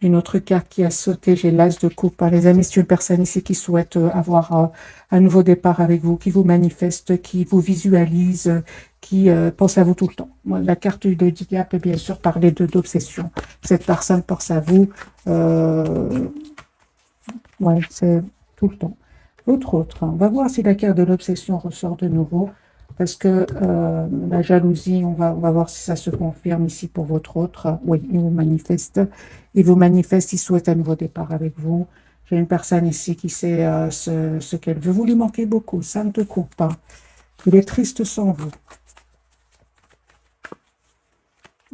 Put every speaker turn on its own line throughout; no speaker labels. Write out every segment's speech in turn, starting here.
Une autre carte qui a sauté, j'ai l'As de coupe. Les amis, c'est une personne ici qui souhaite avoir un nouveau départ avec vous, qui vous manifeste, qui vous visualise, qui pense à vous tout le temps. Moi, la carte de diable peut bien sûr parler d'obsession. Cette personne pense à vous. Ouais, c'est tout le temps. L'autre autre, on va voir si la carte de l'obsession ressort de nouveau. Parce que la jalousie, on va voir si ça se confirme ici pour votre autre. Oui, il vous manifeste. Il vous manifeste, il souhaite un nouveau départ avec vous. J'ai une personne ici qui sait ce qu'elle veut. Vous lui manquez beaucoup, ça ne te coupe pas. Il est triste sans vous.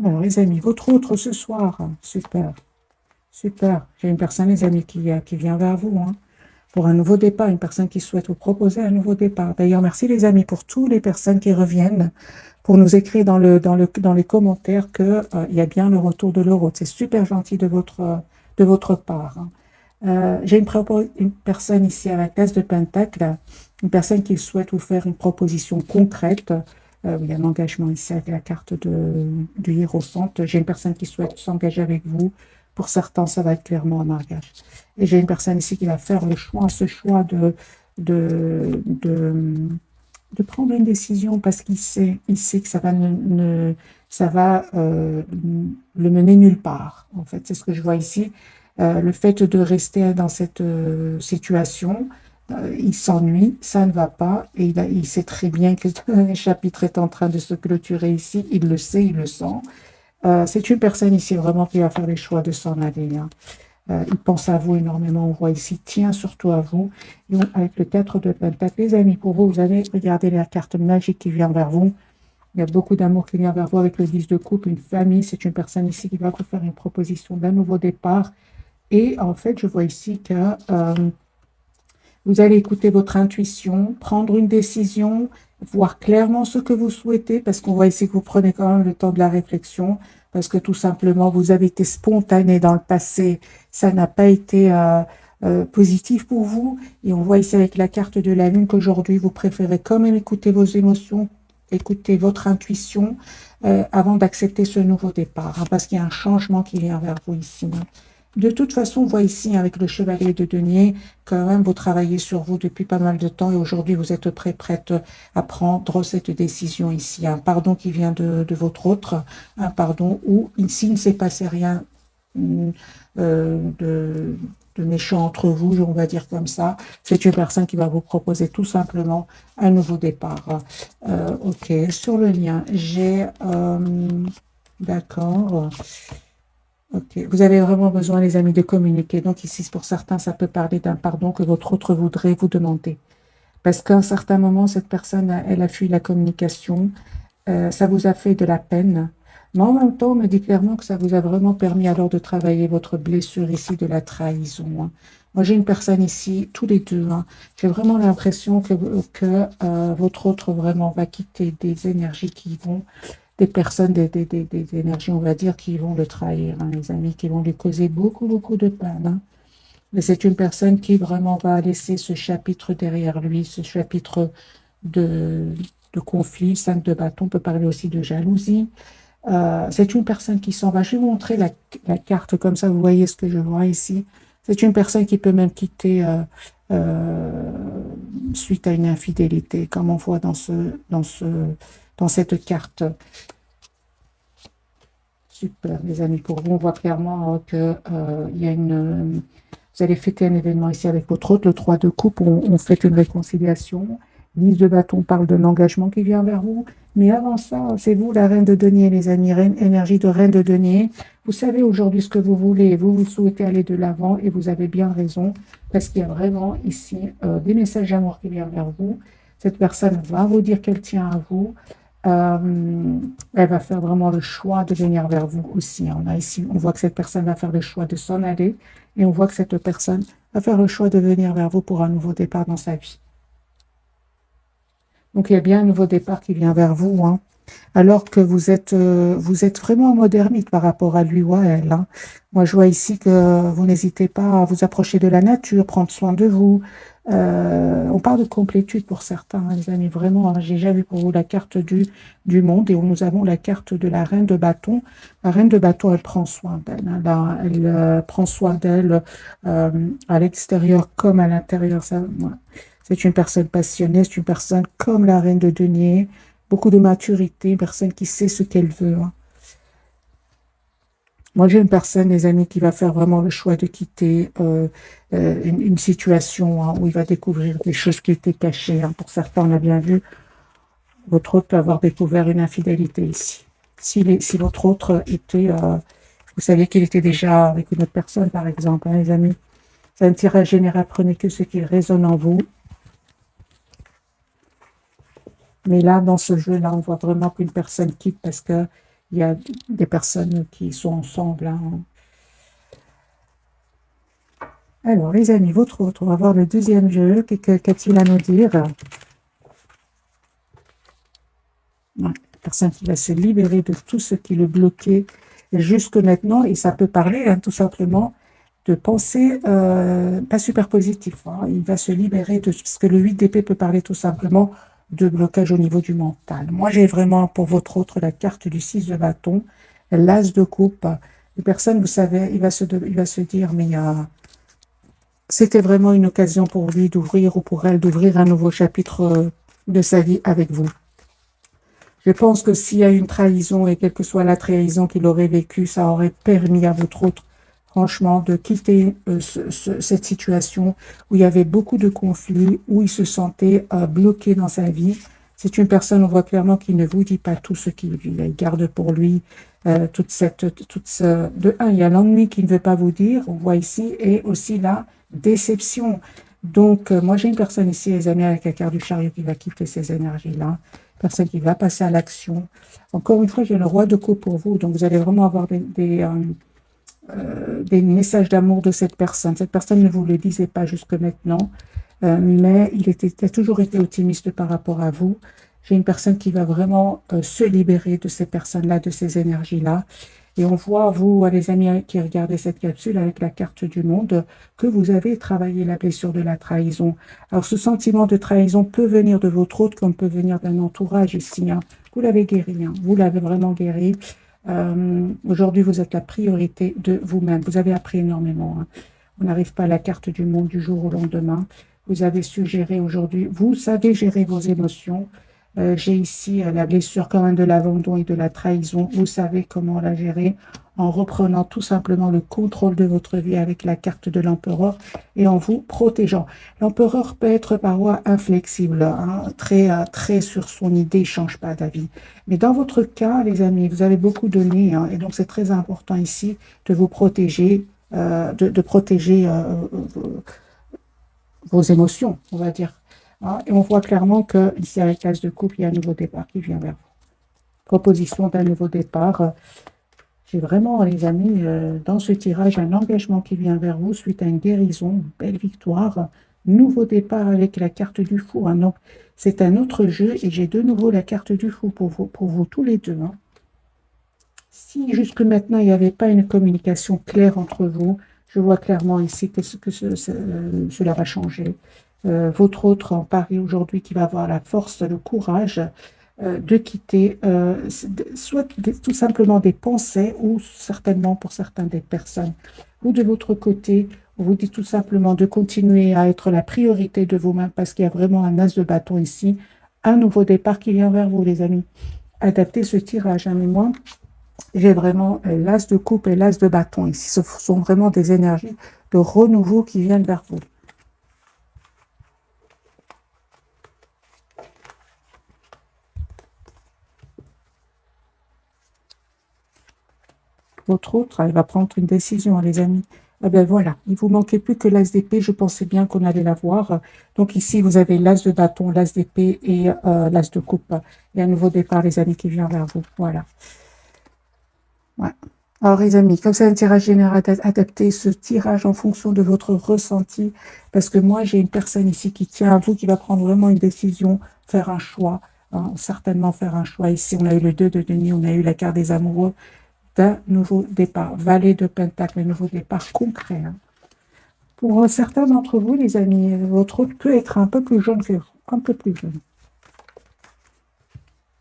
Alors, les amis, votre autre ce soir, super, super. J'ai une personne, les amis, qui vient vers vous, hein, pour un nouveau départ, une personne qui souhaite vous proposer un nouveau départ. D'ailleurs, merci les amis pour toutes les personnes qui reviennent pour nous écrire dans les commentaires que il y a bien le retour de l'euro. C'est super gentil de votre part, hein. J'ai une personne ici avec l'As de Pentacle, une personne qui souhaite vous faire une proposition concrète. Il y a un engagement ici avec la carte du Hiérophant. J'ai une personne qui souhaite s'engager avec vous. Pour certains, ça va être clairement un mariage. Et j'ai une personne ici qui va faire le choix, ce choix de, de, de prendre une décision parce il sait que ça va, ça va le mener nulle part. En fait, c'est ce que je vois ici. Le fait de rester dans cette situation, il s'ennuie, ça ne va pas, et il sait très bien que le chapitre est en train de se clôturer ici, il le sait, il le sent. C'est une personne ici vraiment qui va faire les choix de s'en aller, hein. Il pense à vous énormément, on voit ici, tient surtout à vous. Et avec le 4 de Pentacle, les amis, pour vous, vous allez regarder la carte magique qui vient vers vous. Il y a beaucoup d'amour qui vient vers vous avec le 10 de coupe, une famille. C'est une personne ici qui va vous faire une proposition d'un nouveau départ. Et en fait, je vois ici que vous allez écouter votre intuition, prendre une décision, voir clairement ce que vous souhaitez, parce qu'on voit ici que vous prenez quand même le temps de la réflexion, parce que tout simplement, vous avez été spontané dans le passé, ça n'a pas été positif pour vous, et on voit ici avec la carte de la lune qu'aujourd'hui, vous préférez quand même écouter vos émotions, écouter votre intuition, avant d'accepter ce nouveau départ, hein, parce qu'il y a un changement qui vient vers vous ici, hein. De toute façon, on voit ici avec le chevalier de denier, quand même, vous travaillez sur vous depuis pas mal de temps et aujourd'hui, vous êtes prête à prendre cette décision ici. Un pardon qui vient de votre autre, un pardon où, s'il ne s'est passé rien de méchant entre vous, on va dire comme ça, c'est une personne qui va vous proposer tout simplement un nouveau départ. Ok, sur le lien, j'ai... d'accord. Ok, vous avez vraiment besoin, les amis, de communiquer. Donc ici, pour certains, ça peut parler d'un pardon que votre autre voudrait vous demander. Parce qu'à un certain moment, cette personne, elle a fui la communication. Ça vous a fait de la peine. Mais en même temps, on me dit clairement que ça vous a vraiment permis alors de travailler votre blessure ici de la trahison, hein. Moi, j'ai une personne ici, tous les deux, hein. J'ai vraiment l'impression que votre autre vraiment va quitter des énergies qui vont des personnes, des énergies, on va dire, qui vont le trahir, hein, les amis, qui vont lui causer beaucoup, beaucoup de peine, hein. Mais c'est une personne qui vraiment va laisser ce chapitre derrière lui, ce chapitre de, de conflit. 5 de bâton peut parler aussi de jalousie. C'est une personne qui s'en va. Je vais vous montrer la carte comme ça, vous voyez ce que je vois ici. C'est une personne qui peut même quitter euh, suite à une infidélité, comme on voit dans cette carte. Super, les amis, pour vous, on voit clairement que il y a vous allez fêter un événement ici avec votre autre, le 3 de coupe, on fait une réconciliation. 10 de bâton parle d'un engagement qui vient vers vous. Mais avant ça, c'est vous la reine de denier, les amis, énergie de reine de denier. Vous savez aujourd'hui ce que vous voulez, vous souhaitez aller de l'avant et vous avez bien raison, parce qu'il y a vraiment ici des messages d'amour qui viennent vers vous. Cette personne va vous dire qu'elle tient à vous. Elle va faire vraiment le choix de venir vers vous aussi. On a ici, on voit que cette personne va faire le choix de s'en aller et on voit que cette personne va faire le choix de venir vers vous pour un nouveau départ dans sa vie. Donc, il y a bien un nouveau départ qui vient vers vous, hein. Alors que vous êtes vraiment en mode ermite par rapport à lui ou à elle, hein. Moi, je vois ici que vous n'hésitez pas à vous approcher de la nature, prendre soin de vous. On parle de complétude pour certains, hein, les amis, vraiment, hein. J'ai déjà vu pour vous la carte du monde et où nous avons la carte de la reine de bâton. La reine de bâton, elle prend soin d'elle, hein. Elle prend soin d'elle à l'extérieur comme à l'intérieur. Ça, voilà. C'est une personne passionnée, c'est une personne comme la reine de denier, beaucoup de maturité, une personne qui sait ce qu'elle veut, hein. Moi, j'ai une personne, les amis, qui va faire vraiment le choix de quitter une situation, hein, où il va découvrir des choses qui étaient cachées, hein. Pour certains, on a bien vu, votre autre peut avoir découvert une infidélité ici. Si votre autre était, vous saviez qu'il était déjà avec une autre personne, par exemple, hein, les amis. C'est un tirage général, prenez que ce qui résonne en vous. Mais là, dans ce jeu-là, on voit vraiment qu'une personne quitte parce que il y a des personnes qui sont ensemble, hein. Alors, les amis, votre autre, on va voir le deuxième jeu. Qu'a-t-il à nous dire? Ouais, personne qui va se libérer de tout ce qui le bloquait jusque maintenant. Et ça peut parler, hein, tout simplement de pensées pas super positives, hein. Il va se libérer de ce que le 8 d'épée peut parler tout simplement de blocage au niveau du mental. Moi, j'ai vraiment pour votre autre la carte du 6 de bâton, l'as de coupe. Les personnes, vous savez, il va se dire, mais c'était vraiment une occasion pour lui d'ouvrir ou pour elle d'ouvrir un nouveau chapitre de sa vie avec vous. Je pense que s'il y a une trahison, et quelle que soit la trahison qu'il aurait vécue, ça aurait permis à votre autre, franchement, de quitter cette situation où il y avait beaucoup de conflits, où il se sentait bloqué dans sa vie. C'est une personne, on voit clairement, qui ne vous dit pas tout ce qu'il vit. Il garde pour lui de un, il y a l'ennui qu'il ne veut pas vous dire, on voit ici, et aussi la déception. Donc, moi, j'ai une personne ici, les amis, avec la carte du chariot qui va quitter ces énergies-là, personne qui va passer à l'action. Encore une fois, j'ai le roi de coupe pour vous, donc vous allez vraiment avoir des messages d'amour de cette personne. Cette personne ne vous le disait pas jusque maintenant, mais il a toujours été optimiste par rapport à vous. J'ai une personne qui va vraiment se libérer de ces personnes-là, de ces énergies-là. Et on voit, vous, les amis qui regardez cette capsule avec la carte du monde, que vous avez travaillé la blessure de la trahison. Alors, ce sentiment de trahison peut venir de votre autre, comme peut venir d'un entourage ici, hein. Vous l'avez guéri, hein. Vous l'avez vraiment guéri. Aujourd'hui, vous êtes la priorité de vous-même. Vous avez appris énormément, hein. On n'arrive pas à la carte du monde du jour au lendemain. Vous avez su gérer aujourd'hui. Vous savez gérer vos émotions. J'ai ici la blessure quand même de l'abandon et de la trahison. Vous savez comment la gérer en reprenant tout simplement le contrôle de votre vie avec la carte de l'empereur et en vous protégeant. L'empereur peut être parfois inflexible, hein, très sur son idée, il ne change pas d'avis. Mais dans votre cas, les amis, vous avez beaucoup donné, hein, et donc c'est très important ici de vous protéger, de protéger vos émotions, on va dire, hein. Et on voit clairement que ici, avec l'as de coupe, il y a un nouveau départ qui vient vers vous. Proposition d'un nouveau départ. J'ai vraiment, les amis, dans ce tirage, un engagement qui vient vers vous suite à une guérison, une belle victoire, nouveau départ avec la carte du fou, hein. Donc, c'est un autre jeu et j'ai de nouveau la carte du fou pour vous tous les deux, hein. Si jusque maintenant, il n'y avait pas une communication claire entre vous, je vois clairement ici que cela va changer. Votre autre en Paris aujourd'hui qui va avoir la force, le courage de quitter soit tout simplement des pensées ou certainement pour certaines des personnes. Ou de votre côté, on vous dit tout simplement de continuer à être la priorité de vous-même parce qu'il y a vraiment un as de bâton ici, un nouveau départ qui vient vers vous, les amis. Adaptez ce tirage, hein, mais moi, j'ai vraiment l'as de coupe et l'as de bâton ici. Ce sont vraiment des énergies de renouveau qui viennent vers vous. Votre autre, elle va prendre une décision, les amis. Eh bien voilà, il vous manquait plus que l'as d'épée. Je pensais bien qu'on allait l'avoir. Donc ici, vous avez l'as de bâton, l'as d'épée et l'as de coupe. Il y a un nouveau départ, les amis, qui vient vers vous. Voilà. Ouais. Alors, les amis, comme c'est un tirage général, adaptez ce tirage en fonction de votre ressenti. Parce que moi, j'ai une personne ici qui tient à vous, qui va prendre vraiment une décision, faire un choix. certainement faire un choix. Ici, on a eu le 2 de denier, on a eu la carte des amoureux d'un nouveau départ. Valet de Pentacle, un nouveau départ concret. Hein. Pour certains d'entre vous, les amis, votre hôte peut être un peu plus jeune que vous, un peu plus jeune.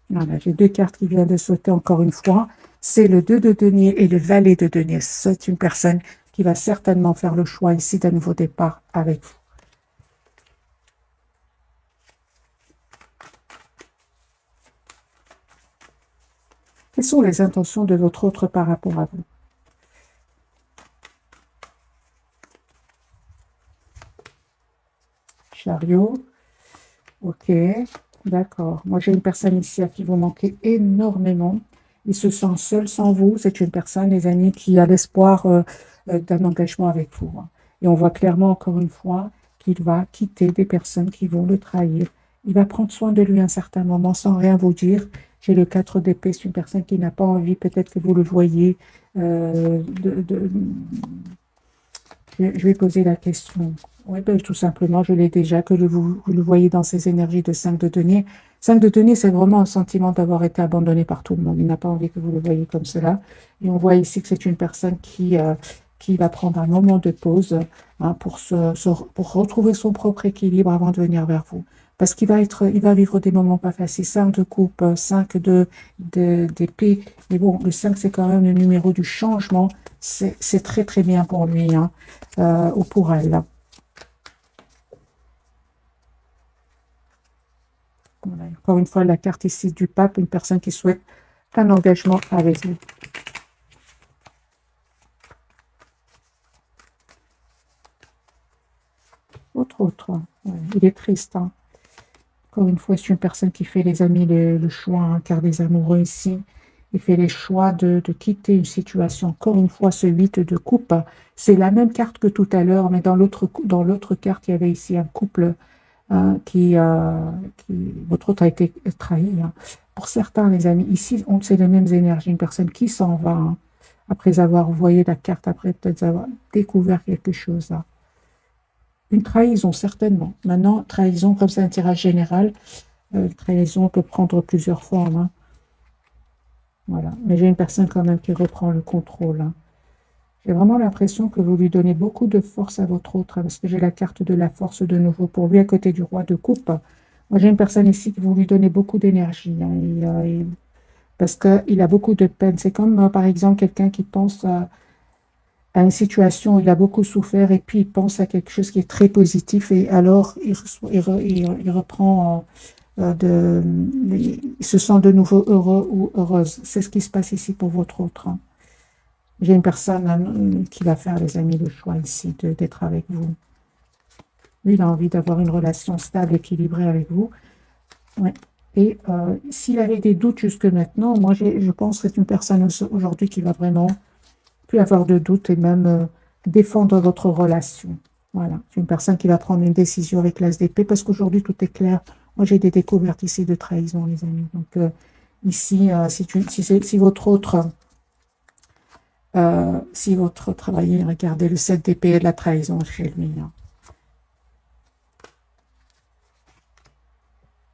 Voilà, j'ai deux cartes qui viennent de sauter encore une fois. C'est le 2 de denier et le valet de denier. C'est une personne qui va certainement faire le choix ici d'un nouveau départ avec vous. Quelles sont les intentions de votre autre par rapport à vous? Chariot. Ok, d'accord. Moi, j'ai une personne ici à qui vous manquez énormément. Il se sent seul sans vous. C'est une personne, les amis, qui a l'espoir d'un engagement avec vous. Hein. Et on voit clairement, encore une fois, qu'il va quitter des personnes qui vont le trahir. Il va prendre soin de lui à un certain moment sans rien vous dire. J'ai le 4 d'épée, c'est une personne qui n'a pas envie, peut-être que vous le voyez, je vais poser la question. Oui, ben, tout simplement, je l'ai déjà, que vous le voyez dans ces énergies de 5 de denier. 5 de denier, c'est vraiment un sentiment d'avoir été abandonné par tout le monde. Il n'a pas envie que vous le voyez comme cela. Et on voit ici que c'est une personne qui va prendre un moment de pause hein, pour retrouver son propre équilibre avant de venir vers vous. Parce il va vivre des moments pas faciles. 5 de coupe, 5 d'épée. Mais bon, le 5, c'est quand même le numéro du changement. C'est très, très bien pour lui. Hein ou pour elle. Voilà. Encore une fois, la carte ici du pape, une personne qui souhaite un engagement avec vous. Autre. Ouais, il est triste. Hein. Encore une fois, c'est une personne qui fait, les amis, le choix, hein, car des amoureux ici. Il fait les choix de quitter une situation. Encore une fois, ce 8 de coupe, c'est la même carte que tout à l'heure, mais dans l'autre carte, il y avait ici un couple hein, votre autre a été trahi. Hein. Pour certains, les amis, ici, c'est les mêmes énergies. Une personne qui s'en va, hein, après avoir envoyé la carte, après peut-être avoir découvert quelque chose. Hein. Une trahison, certainement. Maintenant, trahison, comme c'est un tirage général, trahison peut prendre plusieurs formes. Hein. Voilà. Mais j'ai une personne quand même qui reprend le contrôle. Hein. J'ai vraiment l'impression que vous lui donnez beaucoup de force à votre autre, parce que j'ai la carte de la force de nouveau pour lui à côté du roi de coupe. Moi, j'ai une personne ici qui vous lui donnez beaucoup d'énergie, hein, parce qu'il a beaucoup de peine. C'est comme, par exemple, quelqu'un qui pense à une situation où il a beaucoup souffert et puis il pense à quelque chose qui est très positif et alors il reprend, il se sent de nouveau heureux ou heureuse. C'est ce qui se passe ici pour votre autre. Hein. J'ai une personne qui va faire, les amis, le choix ici d'être avec vous. Lui, il a envie d'avoir une relation stable, équilibrée avec vous. Ouais. Et s'il avait des doutes jusque maintenant, moi, je pense que c'est une personne aujourd'hui qui va vraiment plus avoir de doutes et même défendre votre relation. Voilà. C'est une personne qui va prendre une décision avec l'As d'épée parce qu'aujourd'hui, tout est clair. Moi, j'ai des découvertes ici de trahison, les amis. Donc, ici, si votre autre... si votre travail, regardez le 7 d'épée et de la trahison chez lui. Hein.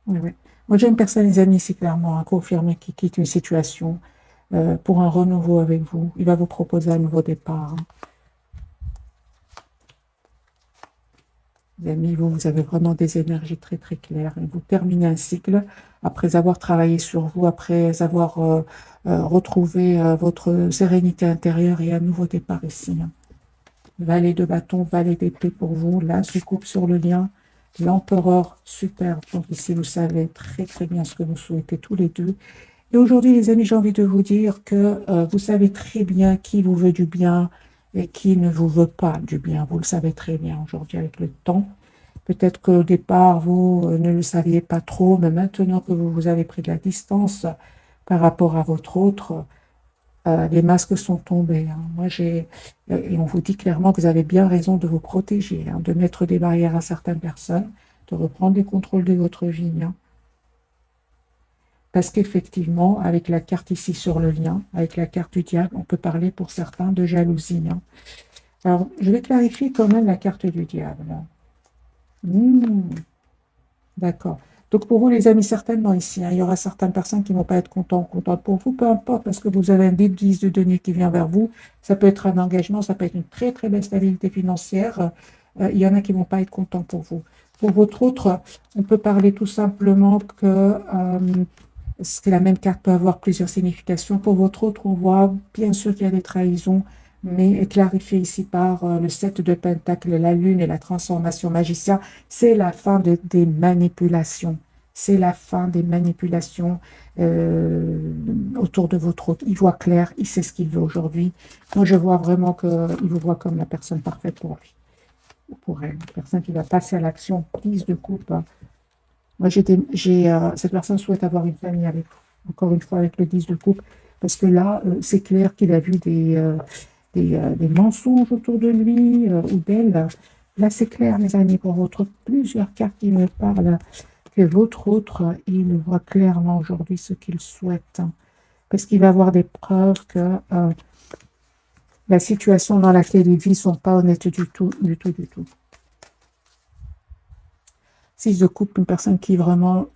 Oui, oui. Moi, j'ai une personne, les amis, ici, clairement, à confirmer qui quitte une situation pour un renouveau avec vous. Il va vous proposer un nouveau départ. Hein. Les amis, vous avez vraiment des énergies très, très claires. Et vous terminez un cycle après avoir travaillé sur vous, après avoir retrouvé votre sérénité intérieure et un nouveau départ ici. Hein. Valet de bâton, valet d'épée pour vous. Là, je coupe sur le lien. L'empereur, super. Donc ici, vous savez très très bien ce que vous souhaitez tous les deux. Et aujourd'hui, les amis, j'ai envie de vous dire que vous savez très bien qui vous veut du bien et qui ne vous veut pas du bien. Vous le savez très bien aujourd'hui avec le temps. Peut-être qu'au départ, vous ne le saviez pas trop, mais maintenant que vous avez pris de la distance par rapport à votre autre, les masques sont tombés. Hein. Et on vous dit clairement que vous avez bien raison de vous protéger, hein, de mettre des barrières à certaines personnes, de reprendre le contrôle de votre vie. Hein. Parce qu'effectivement, avec la carte ici sur le lien, avec la carte du diable, on peut parler pour certains de jalousie. Hein. Alors, je vais clarifier quand même la carte du diable. D'accord. Donc pour vous, les amis, certainement ici, hein, il y aura certaines personnes qui ne vont pas être contentes pour vous, peu importe, parce que vous avez un 10 de denier qui vient vers vous. Ça peut être un engagement, ça peut être une très très belle stabilité financière. Il y en a qui ne vont pas être contents pour vous. Pour votre autre, on peut parler tout simplement parce que la même carte peut avoir plusieurs significations. Pour votre autre, on voit bien sûr qu'il y a des trahisons, mais clarifié ici par le 7 de Pentacle, la Lune et la transformation magicien, c'est la fin des manipulations. C'est la fin des manipulations autour de votre autre. Il voit clair, il sait ce qu'il veut aujourd'hui. Moi, je vois vraiment qu'il vous voit comme la personne parfaite pour lui, ou pour elle. La personne qui va passer à l'action, 10 de coupe. Moi, cette personne souhaite avoir une famille avec vous. Encore une fois, avec le 10 de coupe, parce que là, c'est clair qu'il a vu des mensonges autour de lui ou d'elle. Là, c'est clair, mes amis, pour votre plusieurs cartes qui me parlent que votre autre, il voit clairement aujourd'hui ce qu'il souhaite. Parce qu'il va avoir des preuves que la situation dans laquelle il vit ne sont pas honnêtes du tout, du tout, du tout. 6 de coupe, une personne qui vraiment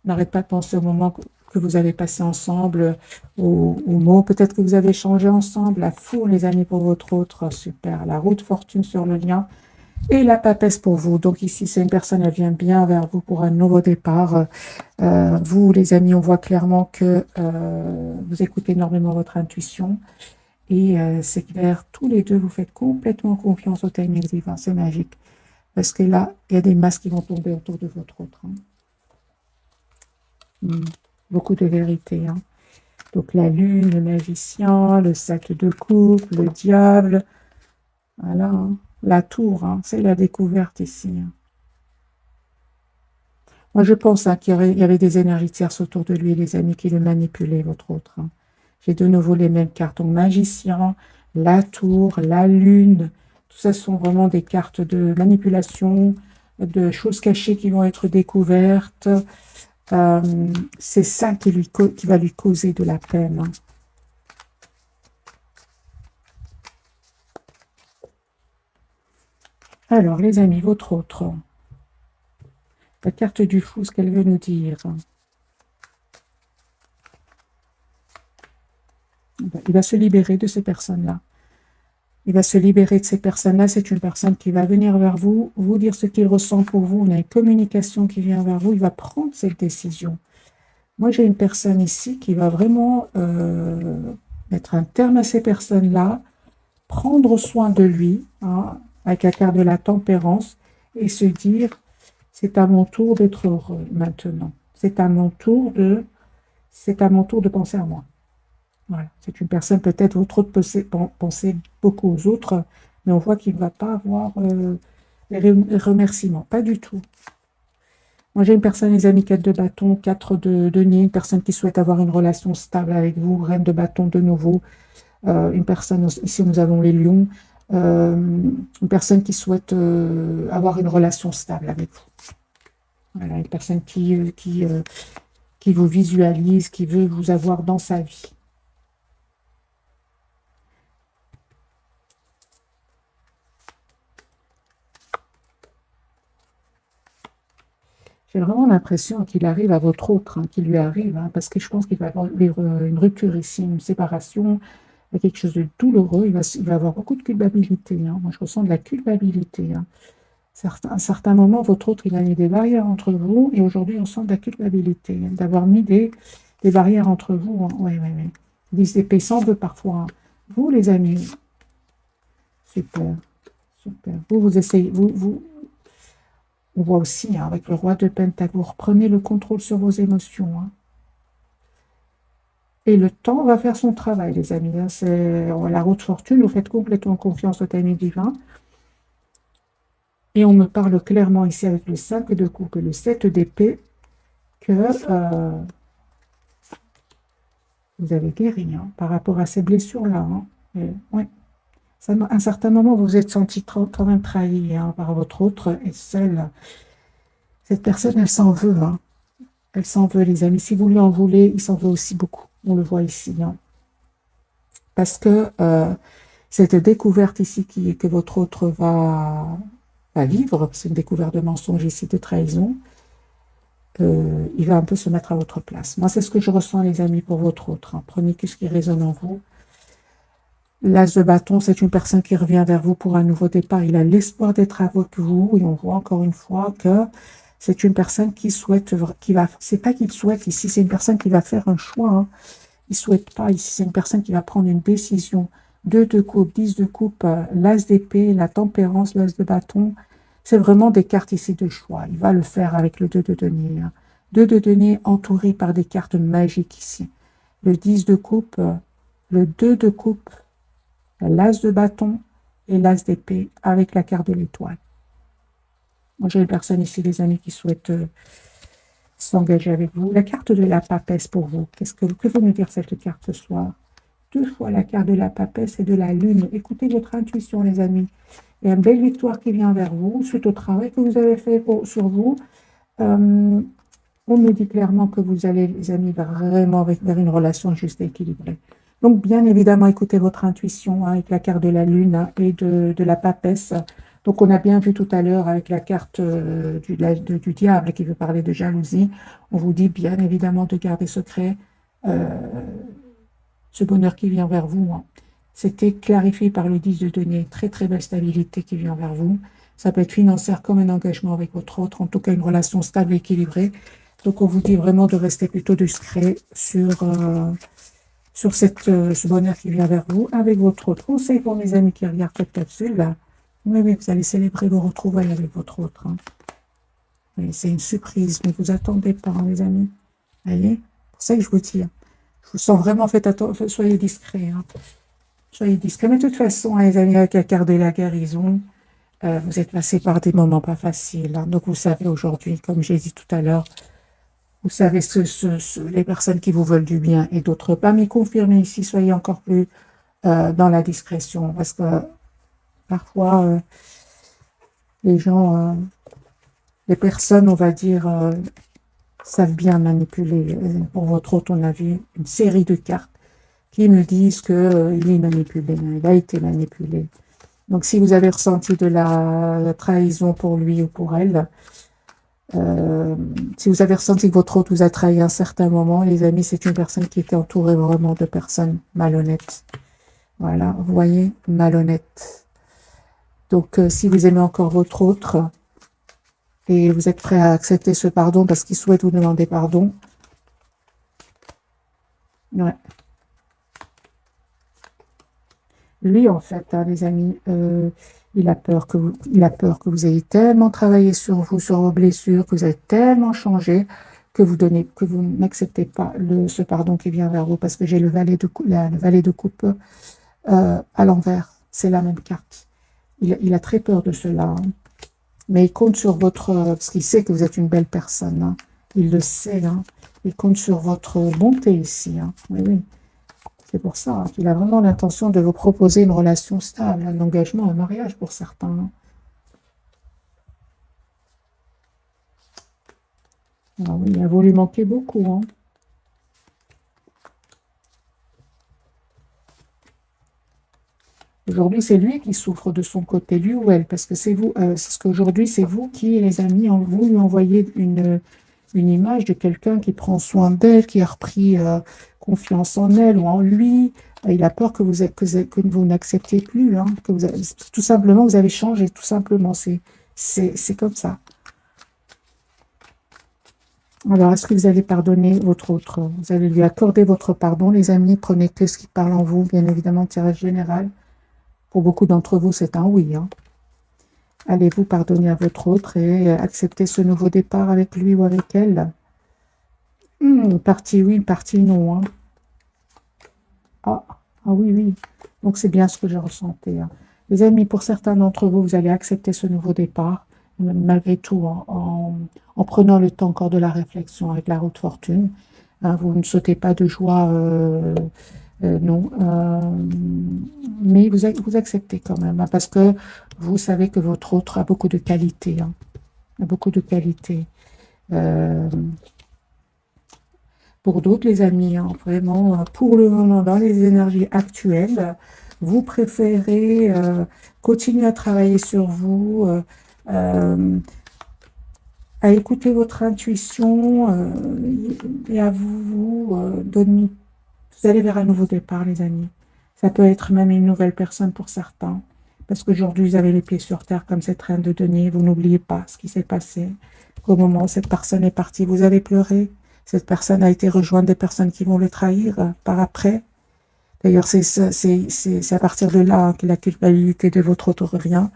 n'arrête pas de penser au moment que vous avez passé ensemble, aux mots peut-être que vous avez changé ensemble, la foule, les amis, pour votre autre, super, la roue de fortune sur le lien, et la papesse pour vous. Donc ici, c'est une personne, elle vient bien vers vous pour un nouveau départ. Vous, les amis, on voit clairement que vous écoutez énormément votre intuition, et c'est clair, tous les deux, vous faites complètement confiance au timing divin, c'est magique. Parce que là, il y a des masques qui vont tomber autour de votre autre. Beaucoup de vérité. Donc la lune, le magicien, le 7 de coupe, le diable. Voilà. La tour, c'est la découverte ici. Moi, je pense qu'il y avait des énergies tierces autour de lui, les amis qui le manipulaient, votre autre. J'ai de nouveau les mêmes cartes. Donc magicien, la tour, la lune. Tout ça sont vraiment des cartes de manipulation, de choses cachées qui vont être découvertes. C'est ça qui va lui causer de la peine. Alors, les amis, votre autre. La carte du fou, ce qu'elle veut nous dire. Il va se libérer de ces personnes-là. Il va se libérer de ces personnes-là. C'est une personne qui va venir vers vous, vous dire ce qu'il ressent pour vous. On a une communication qui vient vers vous. Il va prendre cette décision. Moi, j'ai une personne ici qui va vraiment mettre un terme à ces personnes-là, prendre soin de lui, avec la carte de la tempérance, et se dire, c'est à mon tour d'être heureux maintenant. C'est à mon tour de penser à moi. Voilà. C'est une personne, peut-être, votre autre penser beaucoup aux autres, mais on voit qu'il ne va pas avoir les remerciements. Pas du tout. Moi, j'ai une personne, les amis, 4 de bâton, 4 de denier, une personne qui souhaite avoir une relation stable avec vous, reine de bâton de nouveau. Une personne, ici nous avons les lions, une personne qui souhaite avoir une relation stable avec vous. Voilà, une personne qui vous visualise, qui veut vous avoir dans sa vie. J'ai vraiment l'impression qu'il arrive à votre autre, qu'il lui arrive, parce que je pense qu'il va avoir une rupture ici, une séparation, quelque chose de douloureux. Il va avoir beaucoup de culpabilité. Moi, je ressens de la culpabilité. À un certain moment, votre autre, il a mis des barrières entre vous, et aujourd'hui, on sent de la culpabilité, d'avoir mis des barrières entre vous. Oui, oui, oui. 10 d'épée sans veut parfois. Vous, les amis, super, super. Vous essayez, on voit aussi, avec le roi de Pentacle, vous reprenez le contrôle sur vos émotions. Et le temps va faire son travail, les amis. C'est la roue de fortune, vous faites complètement confiance au timing divin. Et on me parle clairement ici avec le 5 de coupe et le 7 d'épée que vous avez guéri par rapport à ces blessures-là. Ouais. À un certain moment, vous vous êtes senti quand même trahi par votre autre et seule. Cette personne, elle s'en veut. Elle s'en veut, les amis. Si vous lui en voulez, il s'en veut aussi beaucoup. On le voit ici. Parce que cette découverte ici que votre autre va vivre, c'est une découverte de mensonge ici, de trahison, il va un peu se mettre à votre place. Moi, c'est ce que je ressens, les amis, pour votre autre, hein. Prenez tout ce qui résonne en vous. L'as de bâton, c'est une personne qui revient vers vous pour un nouveau départ. Il a l'espoir d'être avec vous et on voit encore une fois que c'est une personne qui souhaite, c'est pas qu'il souhaite ici, c'est une personne qui va faire un choix, hein. Il souhaite pas ici, c'est une personne qui va prendre une décision. 2 de coupe, 10 de coupe, l'as d'épée, la tempérance, l'as de bâton. C'est vraiment des cartes ici de choix. Il va le faire avec le 2 de denier, hein. 2 de denier entouré par des cartes magiques ici. Le 10 de coupe, le 2 de coupe, l'as de bâton et l'as d'épée avec la carte de l'étoile. Moi, j'ai une personne ici, les amis, qui souhaite s'engager avec vous. La carte de la papesse pour vous. Que veut nous dire cette carte ce soir? 2 fois la carte de la papesse et de la lune. Écoutez votre intuition, les amis. Il y a une belle victoire qui vient vers vous suite au travail que vous avez fait sur vous. On me dit clairement que vous allez, les amis, vraiment vers une relation juste et équilibrée. Donc, bien évidemment, écoutez votre intuition, hein, avec la carte de la lune, hein, et de la papesse. Donc, on a bien vu tout à l'heure avec la carte du diable qui veut parler de jalousie. On vous dit bien évidemment de garder secret ce bonheur qui vient vers vous, hein. C'était clarifié par le 10 de denier. Très, très belle stabilité qui vient vers vous. Ça peut être financière comme un engagement avec votre autre, en tout cas une relation stable et équilibrée. Donc, on vous dit vraiment de rester plutôt discret sur ce bonheur qui vient vers vous avec votre autre. Conseil pour mes amis qui regardent cette capsule, là. Oui, oui, vous allez célébrer vos retrouvailles avec votre autre, hein. Oui, c'est une surprise, ne vous attendez pas, hein, les amis. Voyez, c'est pour ça que je vous dis, hein. Je vous sens vraiment, faites attention, soyez discrets, hein. Soyez discrets. Mais de toute façon, hein, les amis, avec la carte de la guérison, vous êtes passé par des moments pas faciles, hein. Donc, vous savez aujourd'hui, comme j'ai dit tout à l'heure, vous savez les personnes qui vous veulent du bien et d'autres pas. Mais confirmez ici, soyez encore plus dans la discrétion. Parce que parfois, les gens, les personnes, on va dire, savent bien manipuler. Pour votre autre, on a vu une série de cartes qui me disent qu'il est manipulé, hein, il a été manipulé. Donc, si vous avez ressenti de la trahison pour lui ou pour elle, si vous avez ressenti que votre autre vous a trahi à un certain moment, les amis, c'est une personne qui était entourée vraiment de personnes malhonnêtes. Voilà, vous voyez, malhonnêtes. Donc, si vous aimez encore votre autre et vous êtes prêt à accepter ce pardon parce qu'il souhaite vous demander pardon, ouais. Lui, en fait, hein, les amis, il a peur que vous ayez tellement travaillé sur vous, sur vos blessures, que vous avez tellement changé, que vous n'acceptez pas ce pardon qui vient vers vous, parce que j'ai le valet de coupe à l'envers. C'est la même carte. Il a très peur de cela, hein. Mais il compte sur parce qu'il sait que vous êtes une belle personne, hein. Il le sait, hein. Il compte sur votre bonté ici, hein. Oui, oui. C'est pour ça, hein, qu'il a vraiment l'intention de vous proposer une relation stable, un engagement, un mariage pour certains, hein. Ah oui, il a voulu manquer beaucoup, hein. Aujourd'hui, c'est lui qui souffre de son côté, lui ou elle, parce que c'est vous, c'est ce qu'aujourd'hui, c'est vous qui, les amis, vous lui envoyez une image de quelqu'un qui prend soin d'elle, qui a repris confiance en elle ou en lui. Il a peur que vous n'acceptiez plus, hein, tout simplement, vous avez changé, tout simplement. C'est comme ça. Alors, est-ce que vous allez pardonner votre autre? Vous allez lui accorder votre pardon, les amis. Prenez que ce qui parle en vous, bien évidemment, tirage général. Pour beaucoup d'entre vous, c'est un oui, hein. Allez-vous pardonner à votre autre et accepter ce nouveau départ avec lui ou avec elle? Une partie oui, une partie non, hein. Ah, ah oui, oui. Donc, c'est bien ce que je ressentais, hein. Les amis, pour certains d'entre vous, vous allez accepter ce nouveau départ, malgré tout, en prenant le temps encore de la réflexion avec la roue de fortune, hein. Vous ne sautez pas de joie, non. Mais vous acceptez quand même, hein, parce que vous savez que votre autre a beaucoup de qualités, hein. A beaucoup de qualités. Pour d'autres, les amis, hein, vraiment, pour le moment, dans les énergies actuelles, vous préférez continuer à travailler sur vous, à écouter votre intuition et à donner. Vous allez vers un nouveau départ, les amis. Ça peut être même une nouvelle personne pour certains. Parce qu'aujourd'hui, vous avez les pieds sur terre comme cette reine de denier. Vous n'oubliez pas ce qui s'est passé. Au moment où cette personne est partie, vous avez pleuré. Cette personne a été rejointe des personnes qui vont le trahir par après. D'ailleurs, c'est à partir de là que la culpabilité de votre autre revient.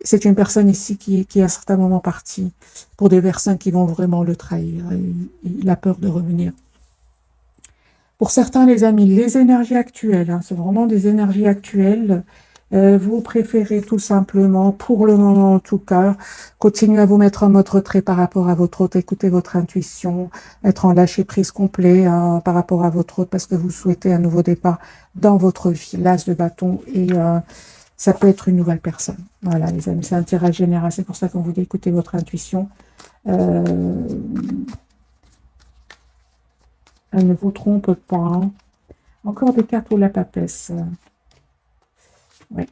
C'est une personne ici qui est à un certain moment partie pour des personnes qui vont vraiment le trahir. Et il a peur de revenir. Pour certains, les amis, les énergies actuelles, hein, c'est vraiment des énergies actuelles. Vous préférez tout simplement, pour le moment en tout cas, continuer à vous mettre en mode retrait par rapport à votre hôte, écouter votre intuition, être en lâcher prise complet hein, par rapport à votre hôte parce que vous souhaitez un nouveau départ dans votre vie, l'as de bâton et ça peut être une nouvelle personne. Voilà les amis, c'est un tirage général, c'est pour ça qu'on vous dit écoutez votre intuition. Elle ne vous trompe pas. Hein. Encore des cartes pour la papesse. Oui.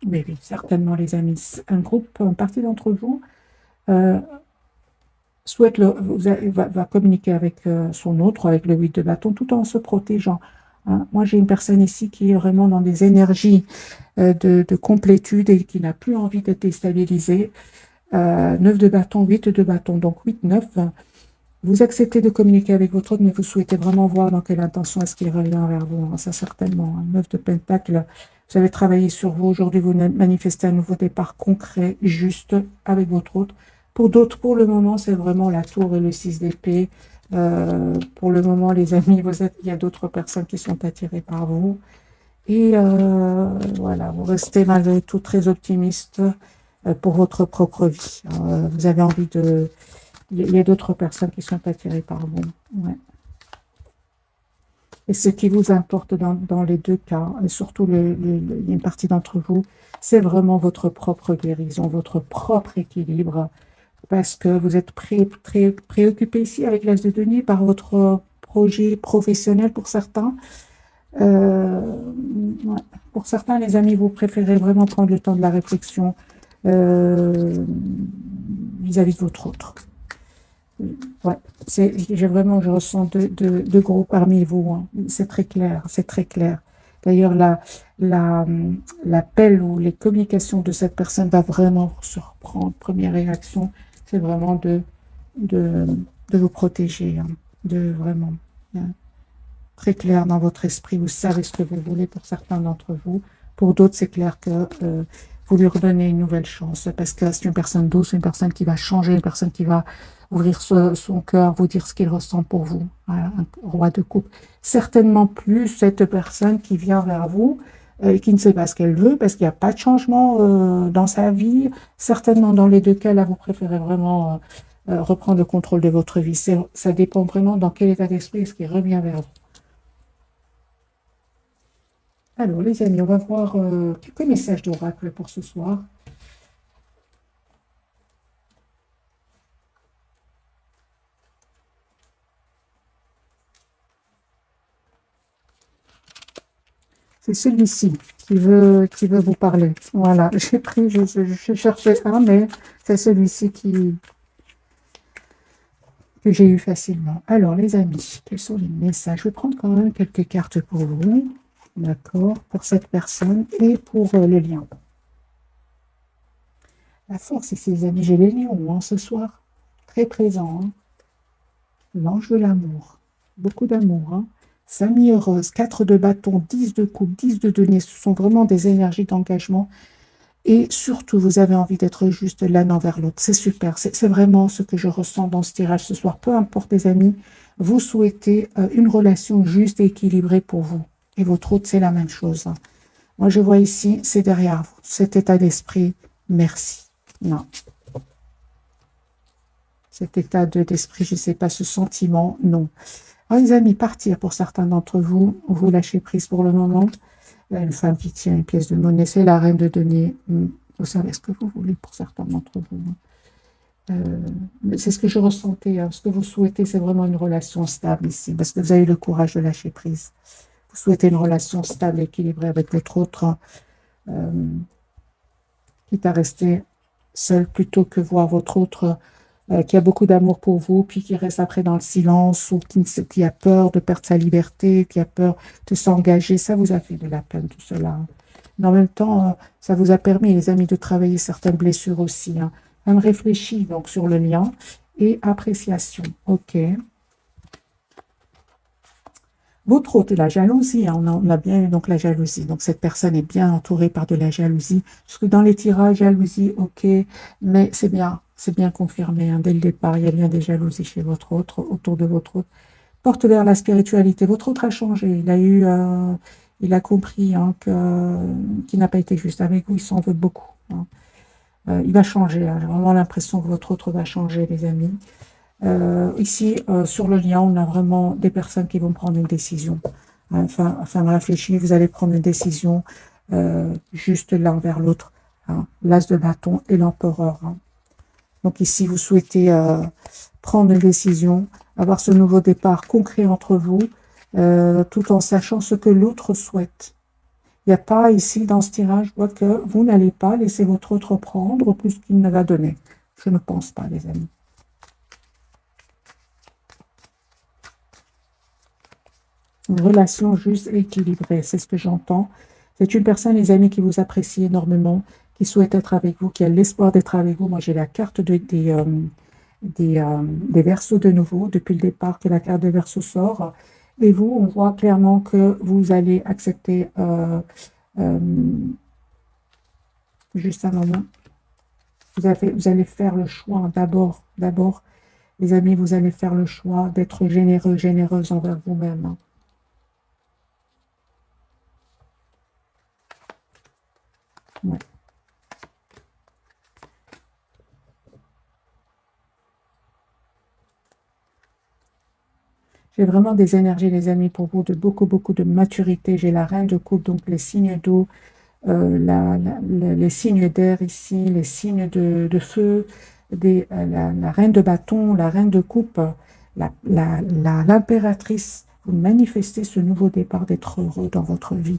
Oui, certainement, les amis. Un groupe, une partie d'entre vous va communiquer avec son autre, avec le 8 de bâton, tout en se protégeant. Hein. Moi, j'ai une personne ici qui est vraiment dans des énergies de complétude et qui n'a plus envie d'être déstabilisée. 9 de bâton, 8 de bâton, donc 8, 9. Vous acceptez de communiquer avec votre autre, mais vous souhaitez vraiment voir dans quelle intention est-ce qu'il revient vers vous. Hein, ça, certainement. Hein. 9 de pentacle, vous avez travaillé sur vous. Aujourd'hui, vous manifestez un nouveau départ concret, juste, avec votre autre. Pour d'autres, pour le moment, c'est vraiment la tour et le 6 d'épée. Pour le moment, les amis, il y a d'autres personnes qui sont attirées par vous. Et voilà, vous restez malgré tout très optimiste pour votre propre vie. Vous avez envie de... Il y a d'autres personnes qui sont attirées par vous. Ouais. Et ce qui vous importe dans les deux cas, et surtout il y a une partie d'entre vous, c'est vraiment votre propre guérison, votre propre équilibre, parce que vous êtes très préoccupé ici avec l'As de denier par votre projet professionnel pour certains. Ouais. Pour certains, les amis, vous préférez vraiment prendre le temps de la réflexion vis-à-vis de votre autre. Ouais, je ressens deux groupes parmi vous. Hein. C'est très clair, c'est très clair. D'ailleurs, l'appel ou les communications de cette personne va vraiment vous surprendre. Première réaction, c'est vraiment de, de vous protéger, hein, de vraiment. Hein, très clair dans votre esprit, vous savez ce que vous voulez pour certains d'entre vous. Pour d'autres, c'est clair que vous lui redonnez une nouvelle chance parce que c'est une personne douce, une personne qui va changer, une personne qui va ouvrir son cœur, vous dire ce qu'il ressent pour vous. Voilà, un roi de coupe. Certainement plus cette personne qui vient vers vous et qui ne sait pas ce qu'elle veut parce qu'il n'y a pas de changement dans sa vie. Certainement dans les deux cas, là, vous préférez vraiment reprendre le contrôle de votre vie. Ça dépend vraiment dans quel état d'esprit est-ce qu'il revient vers vous. Alors, les amis, on va voir quelques messages d'oracle pour ce soir. C'est celui-ci qui veut vous parler. Voilà, j'ai pris, je cherchais un, mais c'est celui-ci que j'ai eu facilement. Alors, les amis, quels sont les messages? Je vais prendre quand même quelques cartes pour vous. D'accord, pour cette personne et pour le lien. La force ici, les amis, j'ai les lions hein, ce soir. Très présent. Hein. L'ange de l'amour. Beaucoup d'amour. Hein. Famille heureuse, 4 de bâton, 10 de coupe, 10 de denier. Ce sont vraiment des énergies d'engagement. Et surtout, vous avez envie d'être juste l'un envers l'autre. C'est super. C'est vraiment ce que je ressens dans ce tirage ce soir. Peu importe, les amis, vous souhaitez une relation juste et équilibrée pour vous. Et votre autre, c'est la même chose. Hein. Moi, je vois ici, c'est derrière vous. Cet état d'esprit, merci. Non. Cet état d'esprit, je ne sais pas, ce sentiment, non. Alors, les amis, partir pour certains d'entre vous, vous lâchez prise pour le moment. Une femme qui tient une pièce de monnaie, c'est la reine de denier. Vous savez ce que vous voulez pour certains d'entre vous. C'est ce que je ressentais. Hein. Ce que vous souhaitez, c'est vraiment une relation stable ici, parce que vous avez le courage de lâcher prise. Vous souhaitez une relation stable, équilibrée avec votre autre, quitte à rester seul plutôt que voir votre autre qui a beaucoup d'amour pour vous, puis qui reste après dans le silence, ou qui a peur de perdre sa liberté, qui a peur de s'engager. Ça vous a fait de la peine, tout cela. Mais en même temps, ça vous a permis, les amis, de travailler certaines blessures aussi. Hein. Même réfléchir donc sur le lien et appréciation. OK. Votre autre, la jalousie, hein, on a bien eu donc la jalousie. Donc cette personne est bien entourée par de la jalousie. Parce que dans les tirages, jalousie, ok, mais c'est bien confirmé. Hein, dès le départ, il y a bien des jalousies chez votre autre, autour de votre autre. Porte vers la spiritualité. Votre autre a changé. Il a compris hein, qu'il n'a pas été juste avec vous. Il s'en veut beaucoup. Hein. Il va changer. Hein. J'ai vraiment l'impression que votre autre va changer, les amis. Ici, sur le lien, on a vraiment des personnes qui vont prendre une décision. Enfin de réfléchir, vous allez prendre une décision juste l'un vers l'autre. Hein. L'as de bâton et l'empereur. Hein. Donc ici, vous souhaitez prendre une décision, avoir ce nouveau départ concret entre vous, tout en sachant ce que l'autre souhaite. Il n'y a pas ici, dans ce tirage, je vois que vous n'allez pas laisser votre autre prendre plus qu'il ne va donner. Je ne pense pas, les amis. Une relation juste et équilibrée, c'est ce que j'entends. C'est une personne, les amis, qui vous apprécie énormément, qui souhaite être avec vous, qui a l'espoir d'être avec vous. Moi, j'ai la carte des Verseaux de nouveau, depuis le départ que la carte des Verseaux sort. Et vous, on voit clairement que vous allez accepter, juste un moment, vous allez faire le choix d'abord, les amis, vous allez faire le choix d'être généreux, généreuse envers vous-même. Hein. Ouais. J'ai vraiment des énergies, les amis, pour vous, de beaucoup, beaucoup de maturité. J'ai la reine de coupe, donc les signes d'eau, les signes d'air ici, les signes de feu, la reine de bâton, la reine de coupe, l'impératrice. Vous manifestez ce nouveau départ d'être heureux dans votre vie.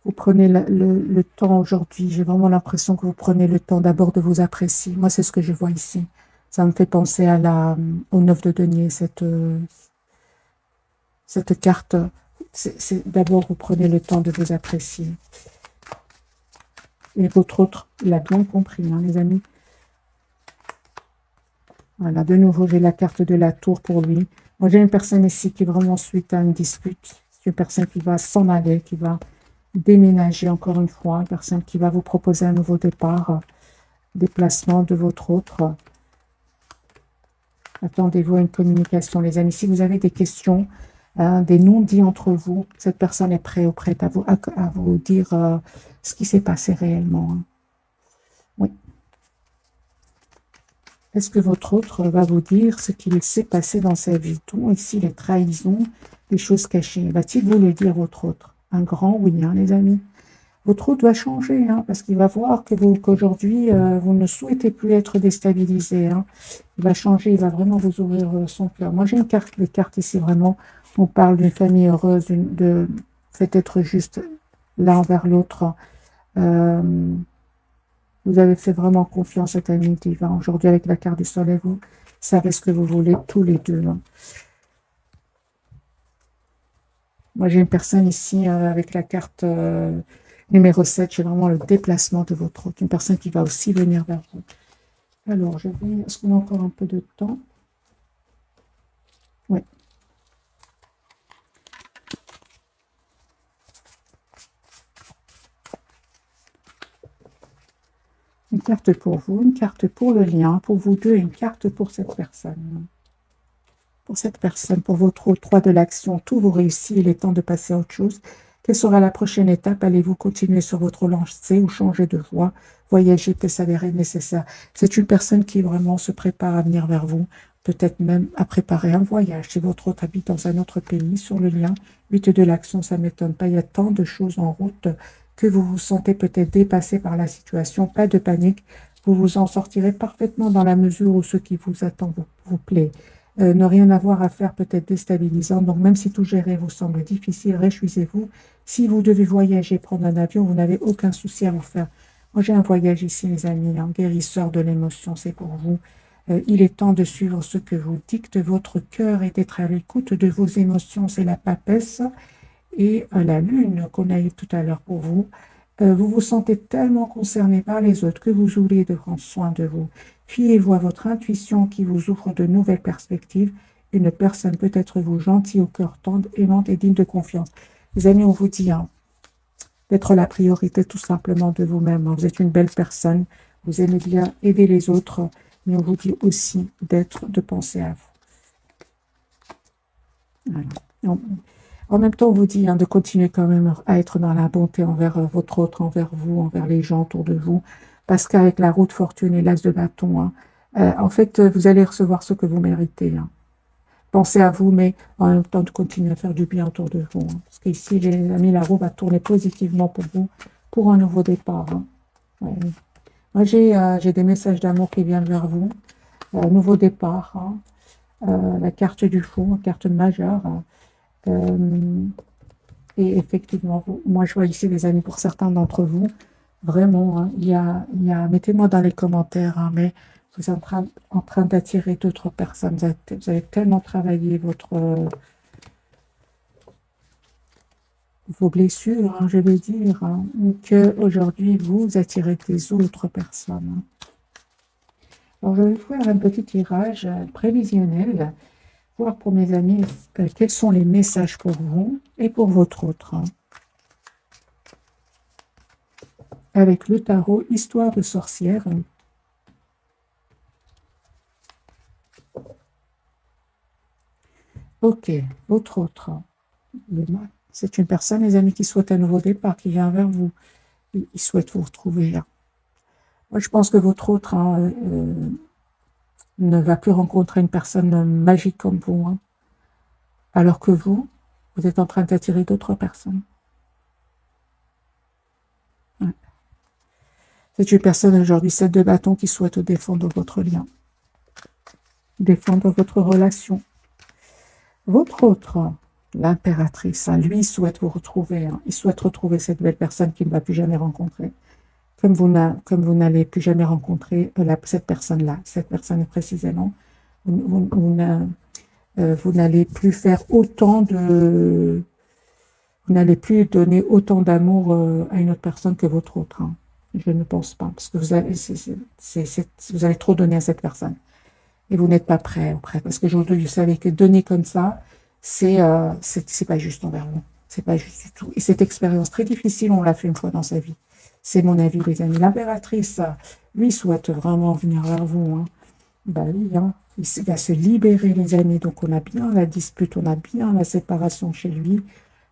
Vous prenez le temps aujourd'hui. J'ai vraiment l'impression que vous prenez le temps d'abord de vous apprécier. Moi, c'est ce que je vois ici. Ça me fait penser au 9 de denier, cette carte. D'abord, vous prenez le temps de vous apprécier. Et votre autre, il a bien compris, hein, les amis. Voilà, de nouveau, j'ai la carte de la tour pour lui. Moi, j'ai une personne ici qui vraiment suite à une dispute. C'est une personne qui va s'en aller, qui va déménager encore une fois. Une personne qui va vous proposer un nouveau départ, déplacement de votre autre. Attendez-vous à une communication, les amis. Si vous avez des questions, des non-dits entre vous, cette personne est prête à vous dire ce qui s'est passé réellement. Hein. Oui. Est-ce que votre autre va vous dire ce qu'il s'est passé dans sa vie? Tout ici, les trahisons, les choses cachées. Va-t-il vous le dire, votre autre? Un grand oui, hein, les amis. Votre autre va changer, hein, parce qu'il va voir qu'aujourd'hui, vous ne souhaitez plus être déstabilisé. Hein. Il va changer, il va vraiment vous ouvrir son cœur. Moi, j'ai une carte, les cartes ici, vraiment, on parle d'une famille heureuse, faites être juste l'un envers l'autre. Vous avez fait vraiment confiance à cet ami divin. Aujourd'hui, avec la carte du soleil, vous savez ce que vous voulez tous les deux. Hein. Moi, j'ai une personne ici avec la carte numéro 7. J'ai vraiment le déplacement de votre autre. Une personne qui va aussi venir vers vous. Alors, est-ce qu'on a encore un peu de temps? Oui. Une carte pour vous, une carte pour le lien, pour vous deux, et une carte pour cette personne. Pour cette personne, pour votre 3 de l'action, tout vous réussit, il est temps de passer à autre chose. Quelle sera la prochaine étape? Allez-vous continuer sur votre lancée ou changer de voie? Voyager peut s'avérer nécessaire. C'est une personne qui vraiment se prépare à venir vers vous, peut-être même à préparer un voyage. Si votre autre habite dans un autre pays, sur le lien, 8 de l'action, ça ne m'étonne pas. Il y a tant de choses en route que vous vous sentez peut-être dépassé par la situation. Pas de panique. Vous vous en sortirez parfaitement dans la mesure où ce qui vous attend vous plaît. Ne rien avoir à faire peut être déstabilisant. Donc, même si tout gérer vous semble difficile, réjouissez-vous. Si vous devez voyager, prendre un avion, vous n'avez aucun souci à vous faire. Moi, j'ai un voyage ici, les amis, un guérisseur de l'émotion, c'est pour vous. Il est temps de suivre ce que vous dicte votre cœur et d'être à l'écoute de vos émotions. C'est la papesse et la lune qu'on a eu tout à l'heure pour vous. Vous vous sentez tellement concerné par les autres que vous oubliez de prendre soin de vous. Fiez-vous à votre intuition qui vous ouvre de nouvelles perspectives. Une personne peut être vous gentille, au cœur tendre, aimante et digne de confiance. Les amis, on vous dit hein, d'être la priorité tout simplement de vous-même. Vous êtes une belle personne, vous aimez bien aider les autres, mais on vous dit aussi de penser à vous. Voilà. En même temps, on vous dit hein, de continuer quand même à être dans la bonté envers votre autre, envers vous, envers les gens autour de vous, parce qu'avec la roue de fortune et l'as de bâton, hein, en fait, vous allez recevoir ce que vous méritez. Hein. Pensez à vous, mais en même temps de continuer à faire du bien autour de vous. Hein, parce qu'ici, les amis, la roue va tourner positivement pour vous, pour un nouveau départ. Hein. Ouais. Moi, j'ai des messages d'amour qui viennent vers vous. Nouveau départ, hein. La carte du fou, carte majeure. Hein. Et effectivement, moi je vois ici les amis pour certains d'entre vous, vraiment, hein, mettez-moi dans les commentaires, hein, mais vous êtes en train d'attirer d'autres personnes, vous avez tellement travaillé vos blessures, hein, je vais dire, hein, qu'aujourd'hui vous attirez des autres personnes. Hein. Alors je vais faire un petit tirage prévisionnel, voir pour mes amis quels sont les messages pour vous et pour votre autre. Hein. Avec le tarot Histoire de sorcière. Ok, votre autre. C'est une personne, les amis, qui souhaite un nouveau départ, qui vient vers vous. Il souhaite vous retrouver. Moi, je pense que votre autre hein, ne va plus rencontrer une personne magique comme vous. Hein, alors que vous êtes en train d'attirer d'autres personnes. Ouais. C'est une personne aujourd'hui, 7 de bâton, qui souhaite défendre votre lien. Défendre votre relation. Votre autre, l'impératrice, hein, lui, souhaite vous retrouver. Hein, il souhaite retrouver cette belle personne qu'il ne va plus jamais rencontrer. Comme vous n'allez plus jamais rencontrer cette personne-là. Cette personne précisément, vous n'allez plus faire autant de... Vous n'allez plus donner autant d'amour à une autre personne que votre autre. Hein. Je ne pense pas, parce que vous allez trop donner à cette personne. Et vous n'êtes pas prêt, parce qu'aujourd'hui, vous savez que donner comme ça, c'est pas juste envers vous. C'est pas juste du tout. Et cette expérience très difficile, on l'a fait une fois dans sa vie. C'est mon avis, les amis. L'impératrice, lui, souhaite vraiment venir vers vous. Hein. Ben oui, hein. Il va se libérer, les amis. Donc, on a bien la dispute, on a bien la séparation chez lui.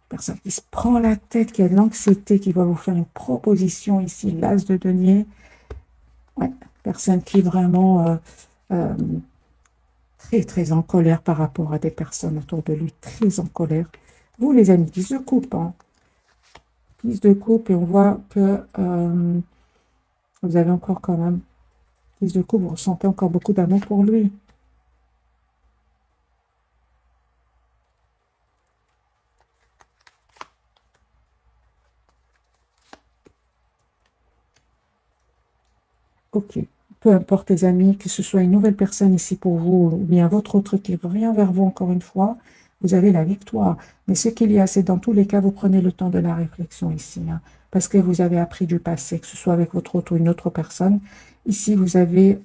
Personne qui se prend la tête, qui a de l'anxiété, qui va vous faire une proposition ici, l'as de denier. Ouais, personne qui est vraiment très, très en colère par rapport à des personnes autour de lui, très en colère. Vous, les amis, qui se coupent, hein. Qui se coupe et on voit que vous avez encore quand même, qui se coupe, vous ressentez encore beaucoup d'amour pour lui. Ok, peu importe les amis, que ce soit une nouvelle personne ici pour vous, ou bien votre autre qui revient vers vous encore une fois, vous avez la victoire. Mais ce qu'il y a, c'est dans tous les cas, vous prenez le temps de la réflexion ici, hein, parce que vous avez appris du passé, que ce soit avec votre autre ou une autre personne. Ici, vous avez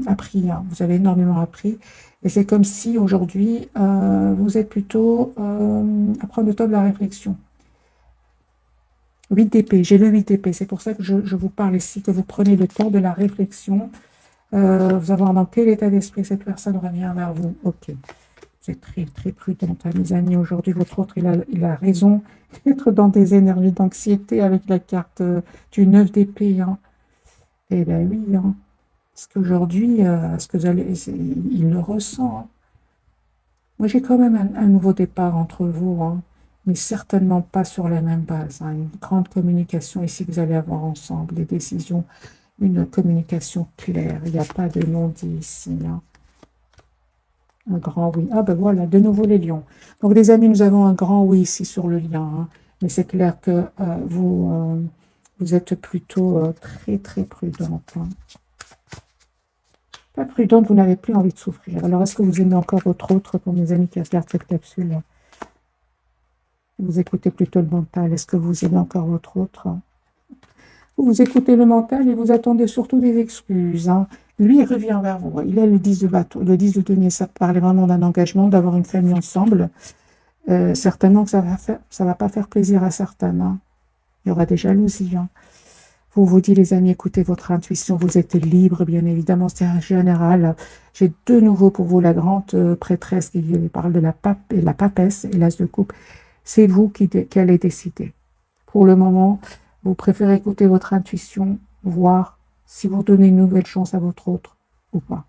appris, hein, vous avez énormément appris. Et c'est comme si aujourd'hui, vous êtes plutôt à prendre le temps de la réflexion. 8 d'épée, j'ai le 8 d'épée, c'est pour ça que je vous parle ici, que vous prenez le temps de la réflexion, vous avoir dans quel état d'esprit cette personne revient vers vous. Ok, c'est très très prudente, hein, mes amis, aujourd'hui votre autre, il a raison d'être dans des énergies d'anxiété avec la carte du 9 d'épée. Hein. Eh bien oui, hein, parce qu'aujourd'hui, il le ressent. Hein. Moi j'ai quand même un nouveau départ entre vous, hein. Mais certainement pas sur la même base. Hein. Une grande communication ici que vous allez avoir ensemble, des décisions une communication claire. Il n'y a pas de non-dit ici. Hein. Un grand oui. Ah ben voilà, de nouveau les lions. Donc les amis, nous avons un grand oui ici sur le lien. Hein. Mais c'est clair que vous êtes plutôt très très prudente. Hein. Pas prudente, vous n'avez plus envie de souffrir. Alors est-ce que vous aimez encore votre autre pour mes amis qui regardent cette capsule? Vous écoutez plutôt le mental. Est-ce que vous aimez encore votre autre? Vous écoutez le mental et vous attendez surtout des excuses. Hein. Lui, il revient vers vous. Il est le 10 de bateau. Le 10 de denier, ça parlait vraiment d'un engagement, d'avoir une famille ensemble. Certainement que ça va pas faire plaisir à certains. Hein. Il y aura des jalousies. Hein. Vous dites, les amis, écoutez votre intuition. Vous êtes libre, bien évidemment. C'est un général. J'ai de nouveau pour vous la grande prêtresse qui parle de la pape et la papesse et l'as de coupe. C'est vous qui allez décider. Pour le moment, vous préférez écouter votre intuition, voir si vous donnez une nouvelle chance à votre autre ou pas.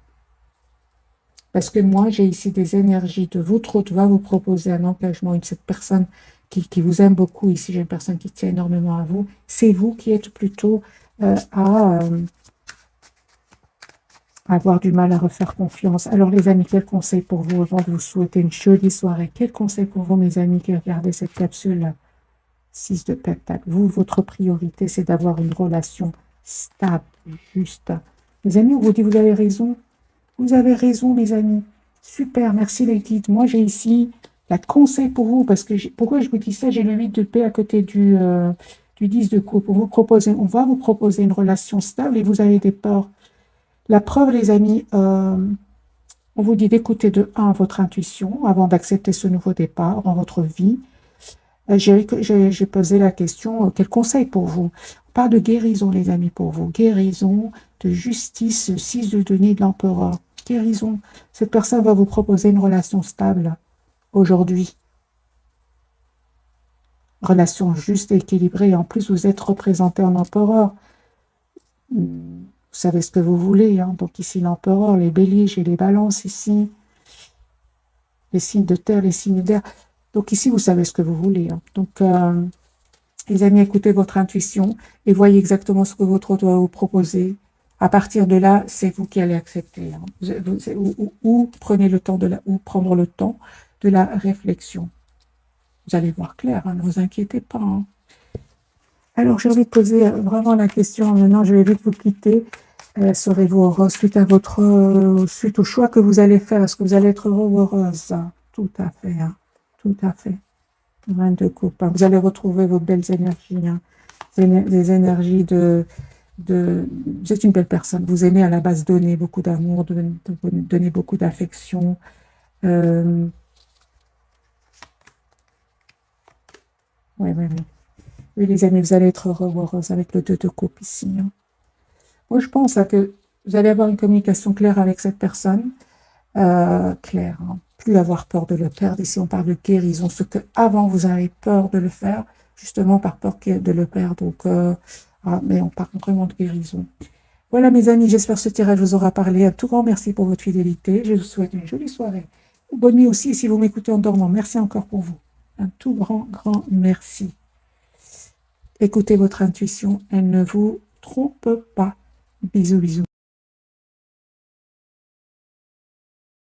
Parce que moi, j'ai ici des énergies de votre autre va vous proposer un engagement, cette personne qui vous aime beaucoup. Ici, j'ai une personne qui tient énormément à vous. C'est vous qui êtes plutôt à avoir du mal à refaire confiance. Alors, les amis, quel conseil pour vous avant de vous souhaiter une jolie soirée? Quel conseil pour vous, mes amis, qui regardez cette capsule 6 de Pentacle. Vous, votre priorité, c'est d'avoir une relation stable, juste. Les amis, on vous dit, vous avez raison. Vous avez raison, mes amis. Super, merci les guides. Moi, j'ai ici la conseil pour vous, parce que pourquoi je vous dis ça? J'ai le 8 de paix à côté du 10 de coupe. On va vous proposer une relation stable et vous avez des peurs. La preuve, les amis, on vous dit d'écouter de 1 votre intuition avant d'accepter ce nouveau départ dans votre vie. J'ai posé la question, quel conseil pour vous? On parle de guérison, les amis, pour vous. Guérison, de justice, 6 de denier de l'empereur. Guérison. Cette personne va vous proposer une relation stable aujourd'hui. Relation juste et équilibrée. En plus, vous êtes représenté en empereur. Vous savez ce que vous voulez. Hein. Donc ici, l'empereur, les béliers, j'ai les balances ici. Les signes de terre, les signes d'air. Donc ici, vous savez ce que vous voulez. Hein. Donc, les amis, écoutez votre intuition et voyez exactement ce que votre autre va vous proposer. À partir de là, c'est vous qui allez accepter. Hein. Ou prenez le temps ou prendre le temps de la réflexion. Vous allez voir clair, hein, ne vous inquiétez pas. Hein. Alors, j'ai envie de poser vraiment la question. Maintenant, je vais vite vous quitter. Serez-vous heureuse suite au choix que vous allez faire? Est-ce que vous allez être heureux ou heureuse? Tout à fait. Hein. Tout à fait. 22 coupes. Vous allez retrouver vos belles énergies. Hein. Des énergies vous êtes une belle personne. Vous aimez à la base donner beaucoup d'amour, donner beaucoup d'affection. Oui. Oui, les amis, vous allez être heureux ou heureuse avec le 2 de coupe ici. Hein. Moi, je pense que vous allez avoir une communication claire avec cette personne. Claire, hein. Plus avoir peur de le perdre. Ici, on parle de guérison. Ce que avant vous avez peur de le faire, justement par peur de le perdre. Donc, mais on parle vraiment de guérison. Voilà, mes amis, j'espère que ce tirage vous aura parlé. Un tout grand merci pour votre fidélité. Je vous souhaite une jolie soirée. Bonne nuit aussi si vous m'écoutez en dormant. Merci encore pour vous. Un tout grand merci. Écoutez votre intuition, elle ne vous trompe pas. Bisous.